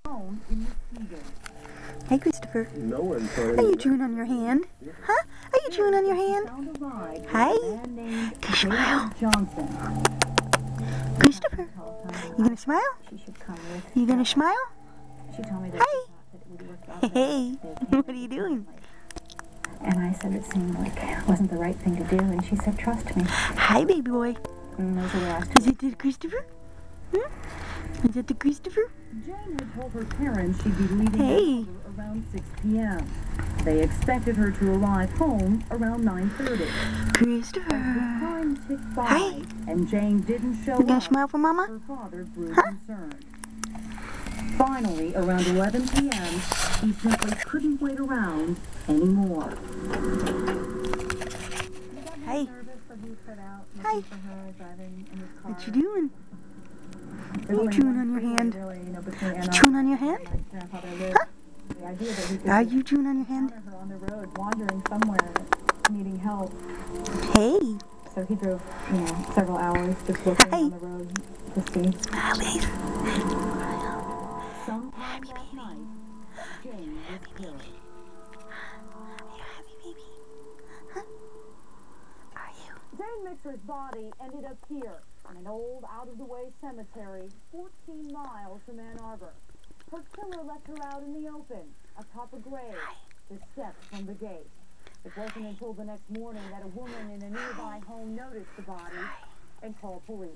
Home in Muskegon. Hey, Christopher. No one Are you chewing on your hand? Huh? Are you chewing on your hand? Hey. Can you smile? Christopher, you gonna smile? You gonna smile? Hey. Hey. What are you doing? And I said it seemed like it wasn't the right thing to do, and she said, trust me. Hi, baby boy. And those are the last Is it the Christopher? Is it the Christopher? Jane had told her parents she'd be leaving around 6 p.m. They expected her to arrive home around 9:30. Christopher. As the time ticked by, Hi. and Jane didn't show You gonna up, smile for Mama? her father grew concerned. Finally, around 11 p.m., he simply couldn't wait around anymore. Hey. Hi. What you doing? Are you chewing on your hand? You chewing on your hand? Huh? Are you chewing on your hand? Her on the road, wandering somewhere, needing help. Hey. So he drove, several hours just looking on the road to see. Smile, babe. Sometime that night, Jane was killed. Are you happy, baby? Huh? Are you? Jane Mixer's body ended up here in an old, out-of-the-way cemetery 14 miles from Ann Arbor. Her killer left her out in the open, atop a grave, the steps from the gate. It wasn't until the next morning that a woman in a nearby home noticed the body and called police.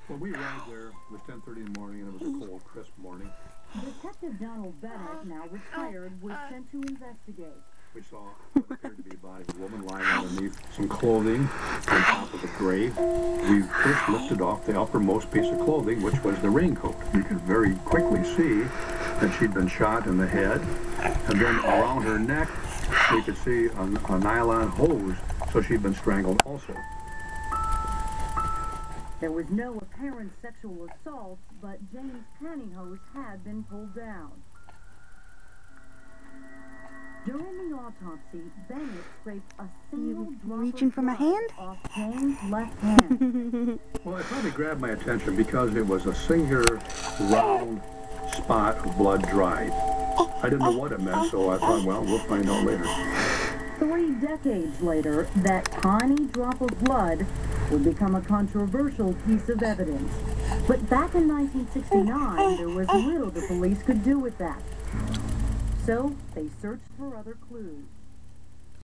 When we arrived there, it was 10:30 in the morning, and it was a cold, crisp morning. Detective Donald Bennett, now retired, was sent to investigate. We saw what appeared to be the body of a woman lying underneath some clothing on top of a grave. We first lifted off the uppermost piece of clothing, which was the raincoat. You could very quickly see that she'd been shot in the head, and then around her neck, we could see a nylon hose, so she'd been strangled also. There was no apparent sexual assault, but Jane's pantyhose had been pulled down. During the autopsy, Bennett scraped a single drop reaching of for my blood hand? off Jane's left hand. Well, it probably grabbed my attention because it was a singular round spot of blood dried. I didn't know what it meant, so I thought, well, we'll find out later. 3 decades later, that tiny drop of blood would become a controversial piece of evidence. But back in 1969, there was little the police could do with that. So they searched for other clues.